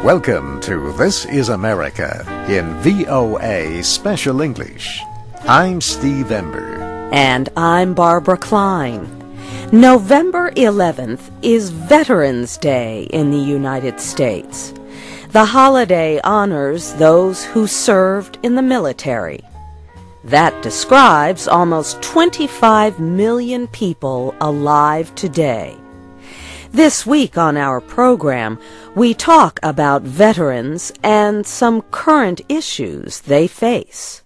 Welcome to This is America in VOA Special English. I'm Steve Ember. And I'm Barbara Klein. November 11th is Veterans Day in the United States. The holiday honors those who served in the military. That describes almost 25 million people alive today. This week on our program, we talk about veterans and some current issues they face.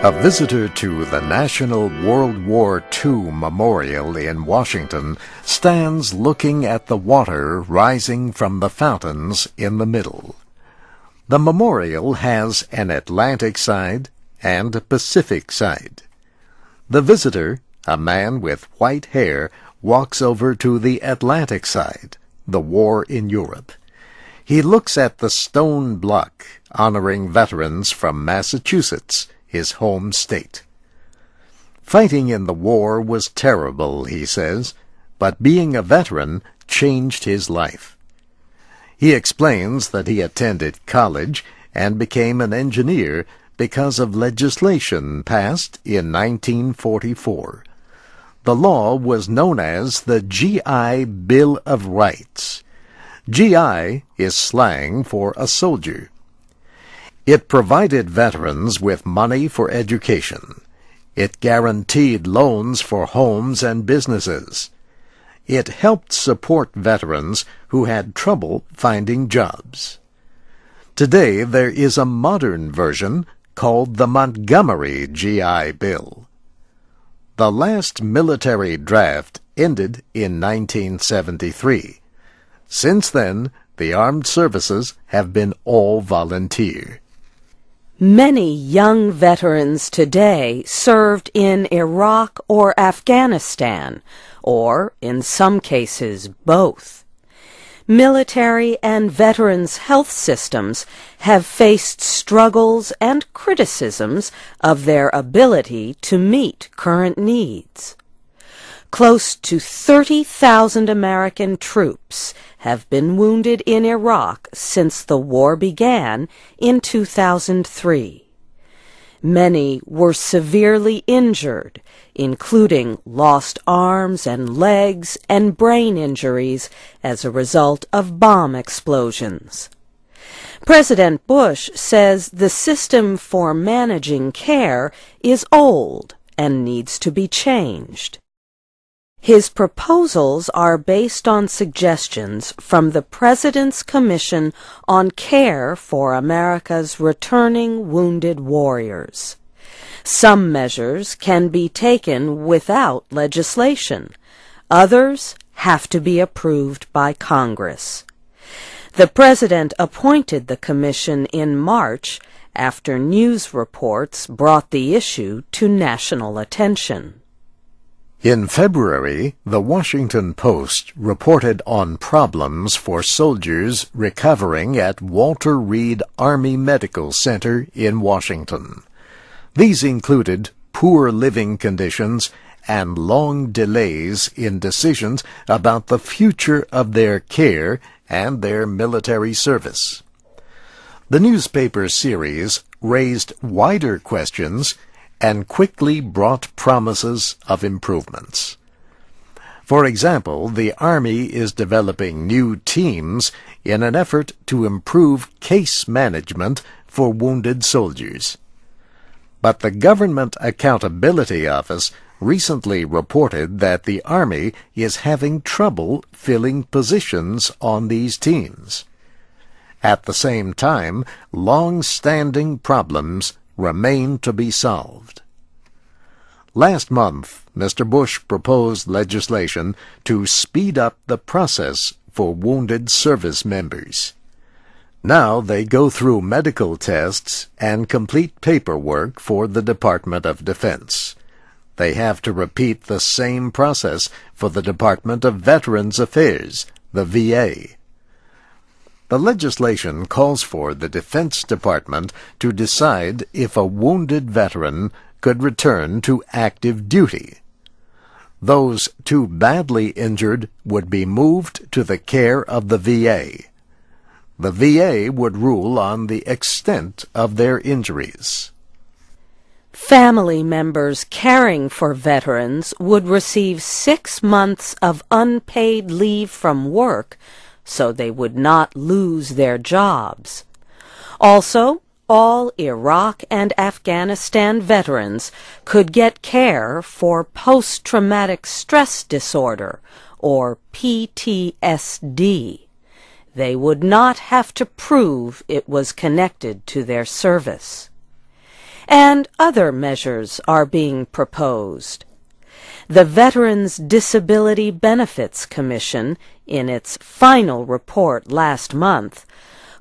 A visitor to the National World War II Memorial in Washington stands looking at the water rising from the fountains in the middle. The memorial has an Atlantic side and a Pacific side. The visitor, a man with white hair, walks over to the Atlantic side, the war in Europe. He looks at the stone block honoring veterans from Massachusetts, his home state. Fighting in the war was terrible, he says, but being a veteran changed his life. He explains that he attended college and became an engineer because of legislation passed in 1944. The law was known as the GI Bill of Rights. GI is slang for a soldier. It provided veterans with money for education. It guaranteed loans for homes and businesses. It helped support veterans who had trouble finding jobs. Today there is a modern version called the Montgomery GI Bill. The last military draft ended in 1973. Since then, the armed services have been all volunteer. Many young veterans today served in Iraq or Afghanistan, or, in some cases, both. Military and veterans' health systems have faced struggles and criticisms of their ability to meet current needs. Close to 30,000 American troops have been wounded in Iraq since the war began in 2003. Many were severely injured, including lost arms and legs and brain injuries as a result of bomb explosions. President Bush says the system for managing care is old and needs to be changed. His proposals are based on suggestions from the President's Commission on Care for America's Returning Wounded Warriors. Some measures can be taken without legislation. Others have to be approved by Congress. The President appointed the Commission in March after news reports brought the issue to national attention. In February, the Washington Post reported on problems for soldiers recovering at Walter Reed Army Medical Center in Washington. These included poor living conditions and long delays in decisions about the future of their care and their military service. The newspaper series raised wider questions and quickly brought promises of improvements. For example, the Army is developing new teams in an effort to improve case management for wounded soldiers. But the Government Accountability Office recently reported that the Army is having trouble filling positions on these teams. At the same time, long-standing problems remain to be solved. Last month, Mr. Bush proposed legislation to speed up the process for wounded service members. Now they go through medical tests and complete paperwork for the Department of Defense. They have to repeat the same process for the Department of Veterans Affairs, the VA. The legislation calls for the Defense Department to decide if a wounded veteran could return to active duty. Those too badly injured would be moved to the care of the VA. The VA would rule on the extent of their injuries. Family members caring for veterans would receive 6 months of unpaid leave from work so they would not lose their jobs. Also, all Iraq and Afghanistan veterans could get care for post-traumatic stress disorder, or PTSD. They would not have to prove it was connected to their service. And other measures are being proposed. The Veterans Disability Benefits Commission, in its final report last month,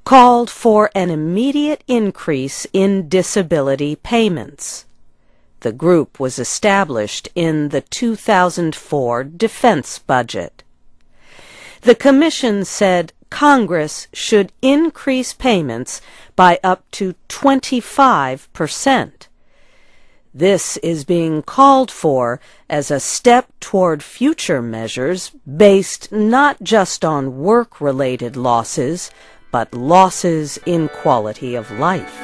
called for an immediate increase in disability payments. The group was established in the 2004 defense budget. The commission said Congress should increase payments by up to 25%. This is being called for as a step toward future measures based not just on work-related losses, but losses in quality of life.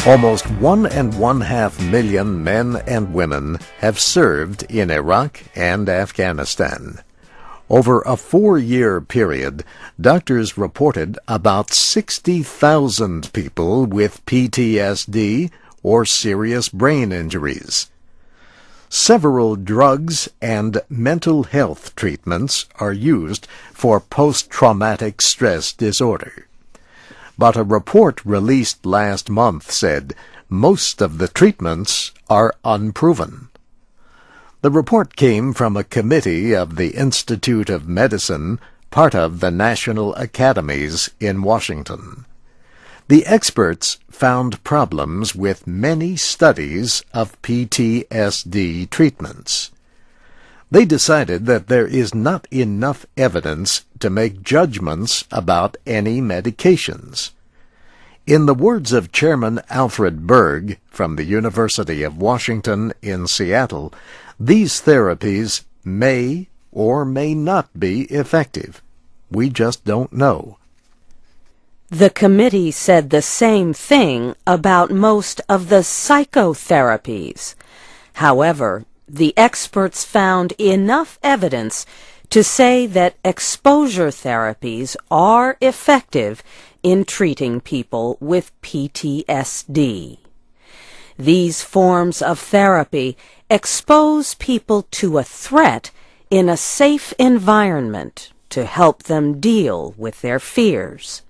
Almost 1.5 million men and women have served in Iraq and Afghanistan. Over a 4-year period, doctors reported about 60,000 people with PTSD or serious brain injuries. Several drugs and mental health treatments are used for post-traumatic stress disorder. But a report released last month said most of the treatments are unproven. The report came from a committee of the Institute of Medicine, part of the National Academies in Washington. The experts found problems with many studies of PTSD treatments. They decided that there is not enough evidence to make judgments about any medications. In the words of Chairman Alfred Berg from the University of Washington in Seattle, these therapies may or may not be effective. We just don't know. The committee said the same thing about most of the psychotherapies. However, the experts found enough evidence to say that exposure therapies are effective in treating people with PTSD. These forms of therapy expose people to a threat in a safe environment to help them deal with their fears.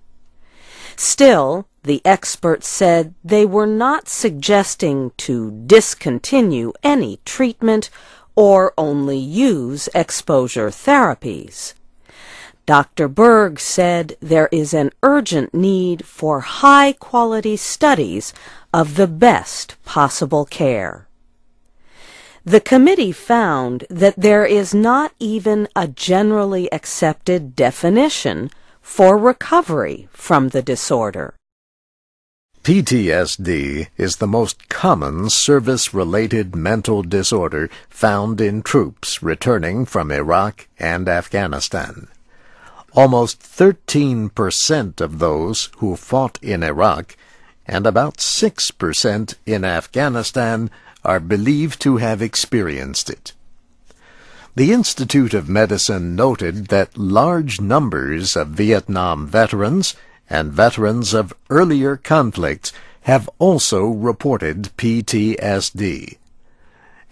Still, the experts said they were not suggesting to discontinue any treatment or only use exposure therapies. Dr. Berg said there is an urgent need for high-quality studies of the best possible care. The committee found that there is not even a generally accepted definition for recovery from the disorder. PTSD is the most common service-related mental disorder found in troops returning from Iraq and Afghanistan. Almost 13% of those who fought in Iraq and about 6% in Afghanistan are believed to have experienced it. The Institute of Medicine noted that large numbers of Vietnam veterans and veterans of earlier conflicts have also reported PTSD.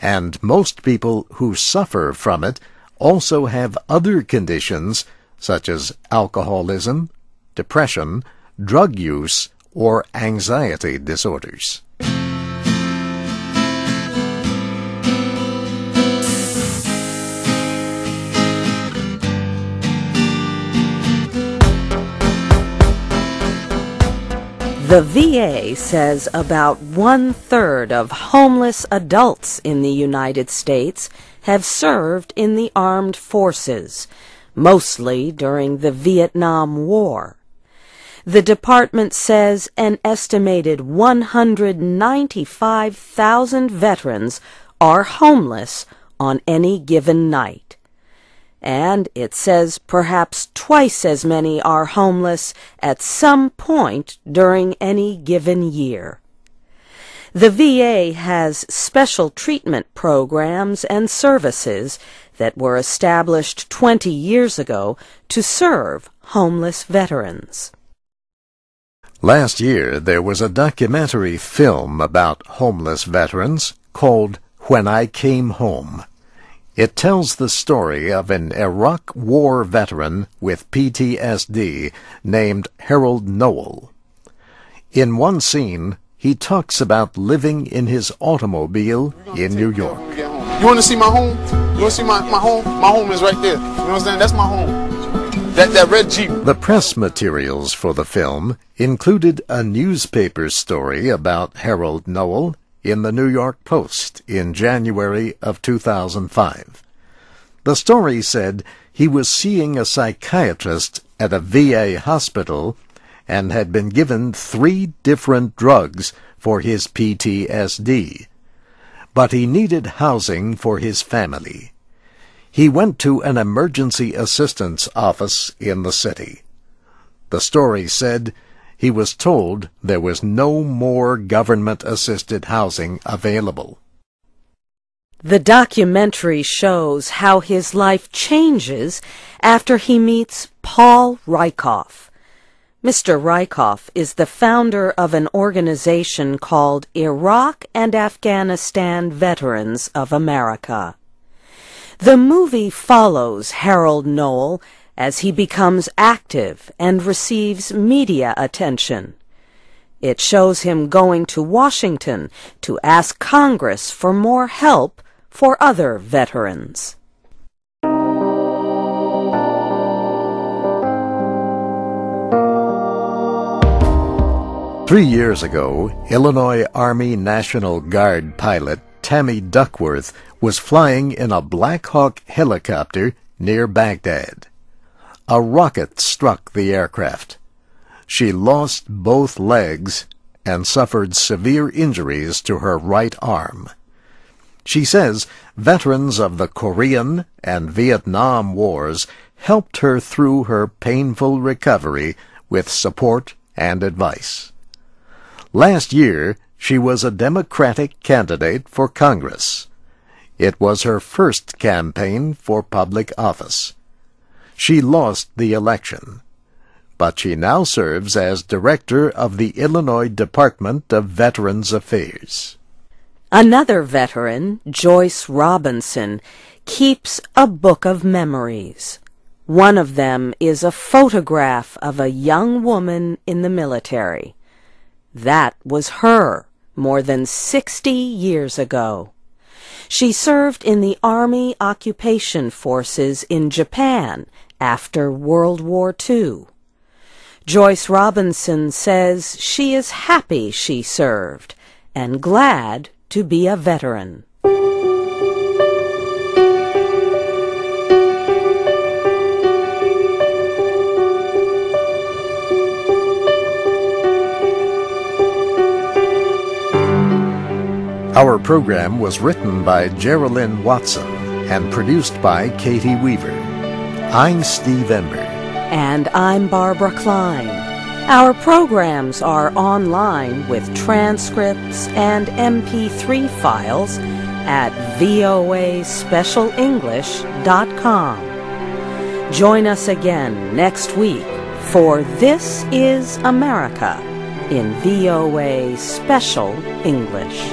And most people who suffer from it also have other conditions such as alcoholism, depression, drug use, or anxiety disorders. The VA says about 1/3 of homeless adults in the United States have served in the armed forces. mostly during the Vietnam War. The department says an estimated 195,000 veterans are homeless on any given night. And it says perhaps twice as many are homeless at some point during any given year. The VA has special treatment programs and services that were established 20 years ago to serve homeless veterans. Last year, there was a documentary film about homeless veterans called When I Came Home. It tells the story of an Iraq War veteran with PTSD named Harold Noel. In one scene, he talks about living in his automobile in New York. You want to see my home? You want to see my home? My home is right there. You know what I'm saying? That's my home. That red Jeep. The press materials for the film included a newspaper story about Harold Noel in the New York Post in January of 2005. The story said he was seeing a psychiatrist at a VA hospital and had been given 3 different drugs for his PTSD. But he needed housing for his family. He went to an emergency assistance office in the city. The story said he was told there was no more government-assisted housing available. The documentary shows how his life changes after he meets Paul Rieckhoff. Mr. Rieckhoff is the founder of an organization called Iraq and Afghanistan Veterans of America. The movie follows Harold Noel as he becomes active and receives media attention. It shows him going to Washington to ask Congress for more help for other veterans. Three years ago, Illinois Army National Guard pilot Tammy Duckworth was flying in a Black Hawk helicopter near Baghdad. A rocket struck the aircraft. She lost both legs and suffered severe injuries to her right arm. She says veterans of the Korean and Vietnam Wars helped her through her painful recovery with support and advice. Last year, she was a Democratic candidate for Congress. It was her first campaign for public office. She lost the election, but she now serves as director of the Illinois Department of Veterans Affairs. Another veteran, Joyce Robinson, keeps a book of memories. One of them is a photograph of a young woman in the military. That was her more than 60 years ago. She served in the Army Occupation Forces in Japan after World War II. Joyce Robinson says she is happy she served and glad to be a veteran. Our program was written by Geraldine Watson and produced by Katie Weaver. I'm Steve Ember. And I'm Barbara Klein. Our programs are online with transcripts and MP3 files at voaspecialenglish.com. Join us again next week for This is America in VOA Special English.